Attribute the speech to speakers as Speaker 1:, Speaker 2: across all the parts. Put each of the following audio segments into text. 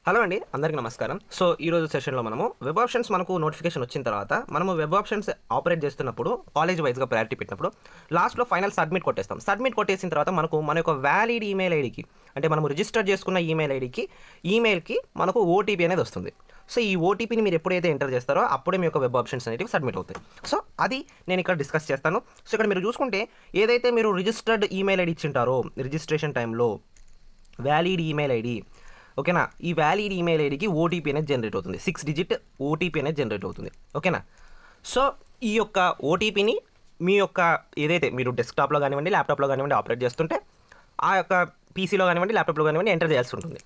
Speaker 1: Hello అండి, అందరికీ నమస్కారం. సో ఈరోజు సెషన్లో మనము వెబ్ ఆప్షన్స్ మనకు నోటిఫికేషన్ వచ్చిన తర్వాత మనము వెబ్ ఆప్షన్స్ ఆపరేట్ చేస్తున్నప్పుడు కాలేజ్ వైజ్గా ప్రయారిటీ పెట్టినప్పుడు లాస్ట్లో ఫైనల్ సబ్మిట్ కొట్టేస్తాం. సబ్మిట్ కొట్టేసిన తర్వాత మన యొక్క వ్యాలిడ్ ఈమెయిల్ ఐడికి, అంటే మనము రిజిస్టర్ చేసుకున్న ఈమెయిల్కి మనకు ఓటీపీ అనేది వస్తుంది. సో ఈ ఓటీపీని మీరు ఎప్పుడైతే ఎంటర్ చేస్తారో అప్పుడే మీ యొక్క వెబ్ ఆప్షన్స్ అనేవి సబ్మిట్ అవుతాయి. సో అది నేను ఇక్కడ డిస్కస్ చేస్తాను. సో ఇక్కడ మీరు చూసుకుంటే ఏదైతే మీరు రిజిస్టర్డ్ ఈమెయిల్ ఐడి ఇచ్చింటారో రిజిస్ట్రేషన్ టైంలో వ్యాలిడ్ ఈమెయిల్ ఐడి, ఓకేనా, ఈ వ్యాలిడ్ ఈమెయిల్ ఐడికి ఓటీపీ అనేది జనరేట్ అవుతుంది. 6 డిజిట్ ఓటీపీ అనేది జనరేట్ అవుతుంది, ఓకేనా. సో ఈ యొక్క ఓటీపీని మీ యొక్క ఏదైతే మీరు డెస్క్టాప్లో కానివ్వండి, ల్యాప్టాప్లో కానివ్వండి ఆపరేట్ చేస్తుంటే ఆ యొక్క పీసీలో కానివ్వండి, ల్యాప్టాప్లో కానివ్వండి ఎంటర్ చేయాల్సి ఉంటుంది.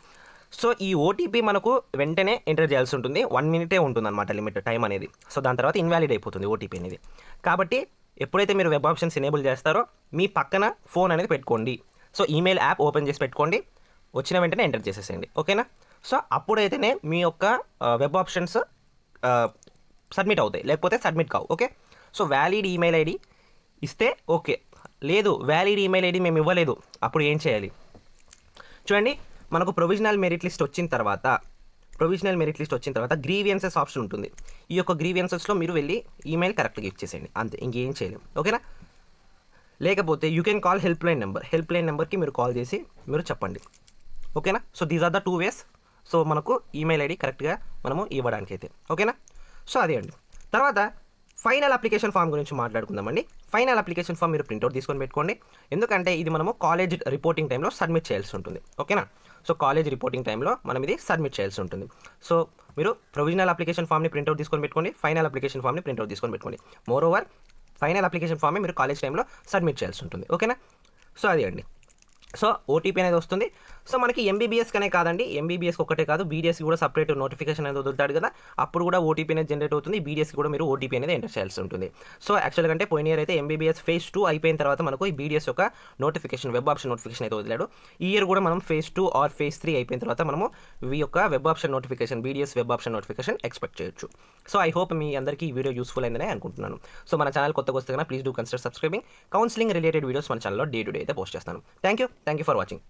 Speaker 1: సో ఈ ఓటీపీ మనకు వెంటనే ఎంటర్ చేయాల్సి ఉంటుంది. 1 మినిటే ఉంటుంది అనమాట లిమిట్ టైం అనేది. సో దాని తర్వాత ఇన్వాలిడ్ అయిపోతుంది ఓటీపీ అనేది. కాబట్టి ఎప్పుడైతే మీరు వెబ్ ఆప్షన్స్ ఎనేబుల్ చేస్తారో మీ పక్కన ఫోన్ అనేది పెట్టుకోండి. సో ఈమెయిల్ యాప్ ఓపెన్ చేసి పెట్టుకోండి, వచ్చిన వెంటనే ఎంటర్ చేసేసేయండి, ఓకేనా. సో అప్పుడైతేనే మీ యొక్క వెబ్ ఆప్షన్స్ సబ్మిట్ అవుతాయి, లేకపోతే సబ్మిట్ కావు, okay. So valid email ID ఇస్తే ఓకే, లేదు వ్యాలిడ్ ఈమెయిల్ ఐడి మేము ఇవ్వలేదు, అప్పుడు ఏం చేయాలి చూడండి. మనకు ప్రొవిజనల్ మెరిట్ లిస్ట్ వచ్చిన తర్వాత గ్రీవియన్సెస్ ఆప్షన్ ఉంటుంది. ఈ యొక్క గ్రీవియన్సెస్లో మీరు వెళ్ళి ఈమెయిల్ కరెక్ట్గా ఇచ్చేసేయండి, అంతే, ఇంకేం చేయలేము, ఓకేనా. లేకపోతే you can call help line నెంబర్కి మీరు కాల్ చేసి మీరు చెప్పండి, ఓకేనా. So these are the 2 ways. సో మనకు ఈమెయిల్ ఐడి కరెక్ట్గా మనము ఇవ్వడానికి అయితే, ఓకేనా. సో అదే అండి. తర్వాత ఫైనల్ అప్లికేషన్ ఫామ్ గురించి మాట్లాడుకుందామండి. ఫైనల్ అప్లికేషన్ ఫామ్ మీరు ప్రింట్అవుట్ తీసుకొని పెట్టుకోండి, ఎందుకంటే ఇది మనము కాలేజ్ రిపోర్టింగ్ టైంలో సబ్మిట్ చేయాల్సి ఉంటుంది, ఓకేనా. సో కాలేజ్ రిపోర్టింగ్ టైంలో మనం ఇది సబ్మిట్ చేయాల్సి ఉంటుంది. సో మీరు ప్రొవిజనల్ అప్లికేషన్ ఫామ్ని ప్రింట్అవుట్ తీసుకొని పెట్టుకోండి, ఫైనల్ అప్లికేషన్ ఫామ్ని ప్రింట్అవుట్ తీసుకొని పెట్టుకోండి. మోర్ ఓవర్ ఫైనల్ అప్లికేషన్ ఫామ్ని మీరు కాలేజ్ టైంలో సబ్మిట్ చేయాల్సి ఉంటుంది, ఓకేనా. సో అది అండి. సో ఓటీపీ అనేది వస్తుంది. సో మనకి ఎంబీబీఎస్కనే కాదండి, ఎంబీబీఎస్కి ఒకటే కాదు, బీడీఎస్కి కూడా సపరేట్ నోటిఫికేషన్ అనేది వదులుతాడు కదా, అప్పుడు కూడా ఓటీపీ అనేది జనరేట్ అవుతుంది. బీడీఎస్కి కూడా మీరు ఓటీపీ అనేది ఎంటర్ చేయాల్సి ఉంటుంది. సో యాక్చువల్గా అంటే పోయిన ఇయర్ అయితే ఎంబీబీఎస్ ఫేజ్ 2 అయిపోయిన తర్వాత మనకు ఈ బీడీఎస్ యొక్క నోటిఫికేషన్, వెబ్ ఆప్షన్ నోటిఫికేషన్ అయితే వదిలాడు. ఈ ఇయర్ కూడా మనం ఫేజ్ 2 ఆర్ ఫేజ్ 3 అయిపోయిన తర్వాత మనము ఈ యొక్క web option notification, BDS web option notification expect చేయొచ్చు. సో ఐ హోప్ మీ అందరికీ ఈ వీడియో యూస్ఫుల్ అయిందని అనుకుంటున్నాను. సో మన ఛానల్ కొత్తగా వస్తే కన్నా please do consider subscribing. Counselling related videos మన ఛానల్లో డే టు డే అయితే పోస్ట్ చేస్తాను. Thank you for watching.